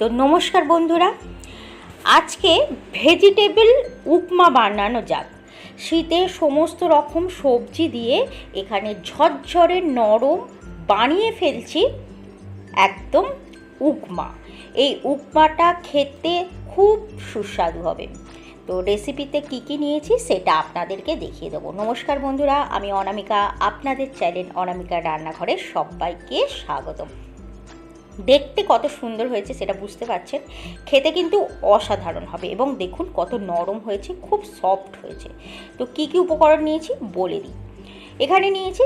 তো নমস্কার বন্ধুরা, আজকে ভেজিটেবল উপমা বানানো যাক। শীতে সমস্ত রকম সবজি দিয়ে এখানে ঝরঝরে নরম বানিয়ে ফেলছি একদম উপমা। এই উপমাটা খেতে খুব সুস্বাদু হবে। তো রেসিপিতে কী নিয়েছি সেটা আপনাদেরকে দেখিয়ে দেবো। নমস্কার বন্ধুরা, আমি অনামিকা, আপনাদের চ্যানেল অনামিকা রান্নাঘরে সবাইকে স্বাগতম। দেখতে কত সুন্দর হয়েছে সেটা বুঝতে পারছেন, খেতে কিন্তু অসাধারণ হবে। এবং দেখুন কত নরম হয়েছে, খুব সফট হয়েছে। তো কী উপকরণ নিয়েছি বলে দিই। এখানে নিয়েছি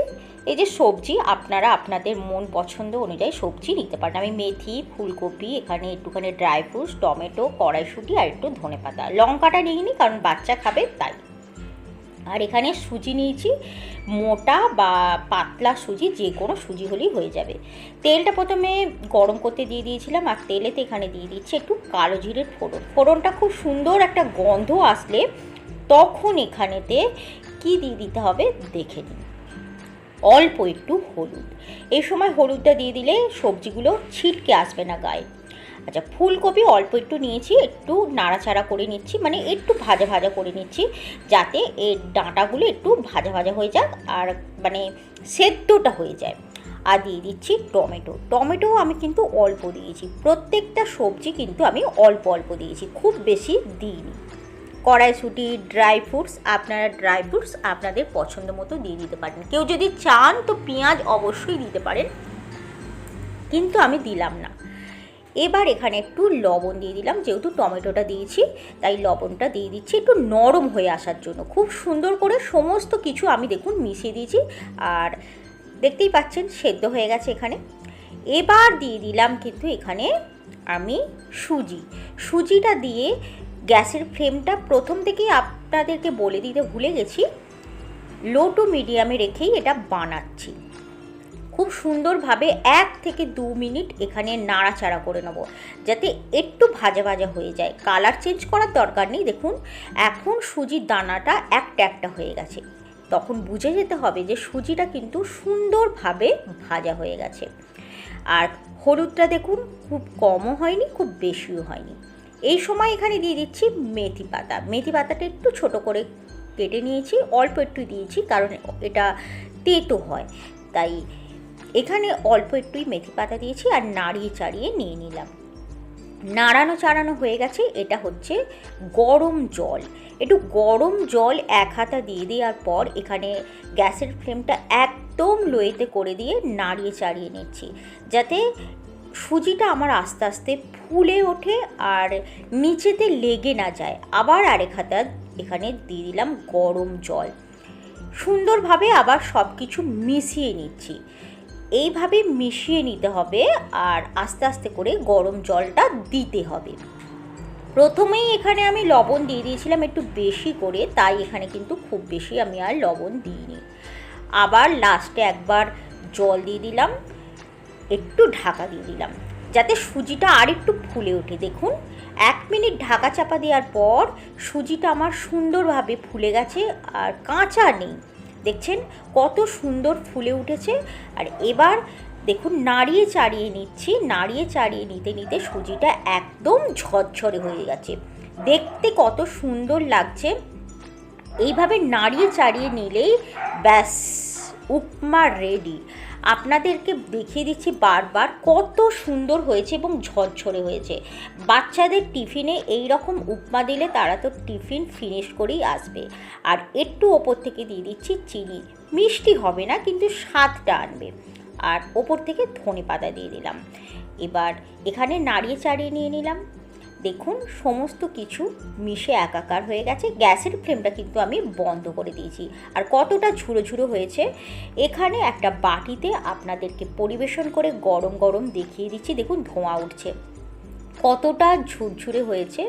এই যে সবজি, আপনারা আপনাদের মন পছন্দ অনুযায়ী সবজি নিতে পারেন। আমি মেথি, ফুলকপি, এখানে একটুখানি ড্রাই ফ্রুটস, টমেটো, কড়াইশুঁটি আর একটু ধনেপাতা। লঙ্কাটা নিইনি কারণ বাচ্চা খাবে তাই। আর এখানে সুজি নিয়েছি, মোটা বা পাতলা সুজি, যে কোনো সুজি হলেই হয়ে যাবে। তেলটা প্রথমে গরম করতে দিয়ে দিয়েছিলাম, আর তেলেতে এখানে দিয়ে দিচ্ছি একটু কালো জিরের ফোড়ন। ফোড়নটা খুব সুন্দর একটা গন্ধ আসলে তখন এখানেতে কি দিয়ে দিতে হবে দেখে নিন। অল্প একটু হলুদ। এই সময় হলুদটা দিয়ে দিলে সবজিগুলো ছিটকে আসবে না গায়ে। আচ্ছা, ফুলকপি অল্প একটু নিয়েছি, একটু নাড়াচাড়া করে নিচ্ছি, মানে একটু ভাজা ভাজা করে নিচ্ছি যাতে এর ডাঁটাগুলো একটু ভাজা ভাজা হয়ে যাক আর মানে সেদ্ধটা হয়ে যায়। আর দিয়ে দিচ্ছি টমেটো। টমেটো আমি কিন্তু অল্প দিয়েছি, প্রত্যেকটা সবজি কিন্তু আমি অল্প অল্প দিয়েছি, খুব বেশি দিইনি। কড়াইশুঁটি, ড্রাই ফ্রুটস, আপনারা ড্রাই ফ্রুটস আপনাদের পছন্দ মতো দিয়ে দিতে পারেন। কেউ যদি চান তো পেঁয়াজ অবশ্যই দিতে পারেন, কিন্তু আমি দিলাম না। এবার এখানে একটু লবণ দিয়ে দিলাম, যেহেতু টমেটোটা দিয়েছি তাই লবণটা দিয়ে দিচ্ছি একটু নরম হয়ে আসার জন্য। খুব সুন্দর করে সমস্ত কিছু আমি দেখুন মিশিয়ে দিয়েছি, আর দেখতেই পাচ্ছেন সেদ্ধ হয়ে গেছে এখানে। এবার দিয়ে দিলাম কিন্তু এখানে আমি সুজিটা দিয়ে গ্যাসের ফ্লেমটা প্রথম থেকেই আপনাদেরকে বলে দিতে ভুলে গেছি, লো টু মিডিয়ামে রেখেই এটা বানাচ্ছি। খুব সুন্দরভাবে 1 থেকে 2 মিনিট এখানে নাড়াচাড়া করে নেব যাতে একটু ভাজা ভাজা হয়ে যায়। কালার চেঞ্জ করার দরকার নেই। দেখুন এখন সুজির দানাটা একটা একটা হয়ে গেছে, তখন বুঝে যেতে হবে যে সুজিটা কিন্তু সুন্দরভাবে ভাজা হয়ে গেছে। আর হলুদটা দেখুন খুব কমও হয়নি, খুব বেশিও হয়নি। এই সময় এখানে দিয়ে দিচ্ছি মেথি পাতা। মেথি পাতাটা একটু ছোট করে কেটে নিয়েছি, অল্প একটু দিয়েছি কারণ এটা তেতো হয়, তাই এখানে অল্প একটুই মেথি পাতা দিয়েছি। আর নাড়িয়ে চাড়িয়ে নিয়ে নিলাম। নাড়ানো চাড়ানো হয়ে গেছে। এটা হচ্ছে গরম জল। একটু গরম জল 1 হাতা দিয়ে দেওয়ার পর এখানে গ্যাসের ফ্লেমটা একদম লোয়েতে করে দিয়ে নাড়িয়ে চাড়িয়ে নিচ্ছি যাতে সুজিটা আমার আস্তে আস্তে ফুলে ওঠে আর নিচেতে লেগে না যায়। আবার 1 হাতা এখানে দিয়ে দিলাম গরম জল। সুন্দরভাবে আবার সব কিছু মিশিয়ে নিচ্ছি। এইভাবে মিশিয়ে নিতে হবে আর আস্তে আস্তে করে গরম জলটা দিতে হবে। প্রথমেই এখানে আমি লবণ দিয়ে দিয়েছিলাম একটু বেশি করে, তাই এখানে কিন্তু খুব বেশি আমি আর লবণ দিইনি। আবার লাস্টে একবার জল দিয়ে দিলাম, একটু ঢাকা দিয়ে দিলাম যাতে সুজিটা আর একটু ফুলে ওঠে। দেখুন 1 মিনিট ঢাকা চাপা দেওয়ার পর সুজিটা আমার সুন্দরভাবে ফুলে গেছে আর কাঁচা নেই। দেখছেন কত সুন্দর ফুলে উঠেছে। আর এবার দেখুন নাড়িয়ে চাড়িয়ে নিচ্ছি, নাড়িয়ে চাড়িয়ে নিতে নিতে সুজিটা একদম ঝরঝরে হয়ে গেছে, দেখতে কত সুন্দর লাগছে। এইভাবে নাড়িয়ে চাড়িয়ে নিলেই ব্যাস উপমা রেডি। আপনাদেরকে দেখিয়ে দিচ্ছি বারবার কত সুন্দর হয়েছে এবং ঝরঝরে হয়েছে। বাচ্চাদের টিফিনে এই রকম উপমা দিলে তারা তো টিফিন ফিনিশ করেই আসবে। আর একটু ওপর থেকে দিয়ে দিচ্ছি চিনি, মিষ্টি হবে না কিন্তু স্বাদটা আনবে। আর ওপর থেকে ধনেপাতা দিয়ে দিলাম। এবার এখানে নাড়িয়ে চাড়িয়ে নিয়ে নিলাম। দেখুন সমস্ত কিছু মিশে একাকার হয়ে গেছে। গ্যাসের ফ্লেমটা কিন্তু আমি বন্ধ করে দিয়েছি। আর কতটা ঝুরো ঝুরো হয়েছে এখানে একটা বাটিতে আপনাদেরকে পরিবেশন করে গরম গরম দেখিয়ে দিচ্ছি। দেখুন ধোঁয়া উঠছে, কতটা ঝুরঝুরে হয়েছে।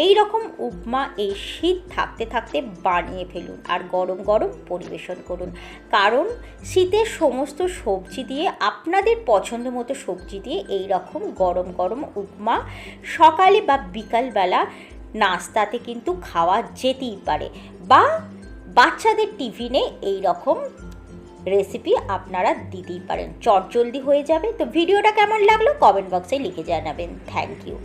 এই রকম উপমা এই শীত থাকতে থাকতে বানিয়ে ফেলুন আর গরম গরম পরিবেশন করুন। কারণ শীতের সমস্ত সবজি দিয়ে, আপনাদের পছন্দ মতো সবজি দিয়ে এই রকম গরম গরম উপমা সকালে বা বিকালবেলা নাস্তাতে কিন্তু খাওয়া যেতেই পারে, বা বাচ্চাদের টিফিনে এই রকম রেসিপি আপনারা দিতেই পারেন, চটজলদি হয়ে যাবে। তো ভিডিওটা কেমন লাগলো কমেন্ট বক্সে লিখে জানাবেন। Thank you.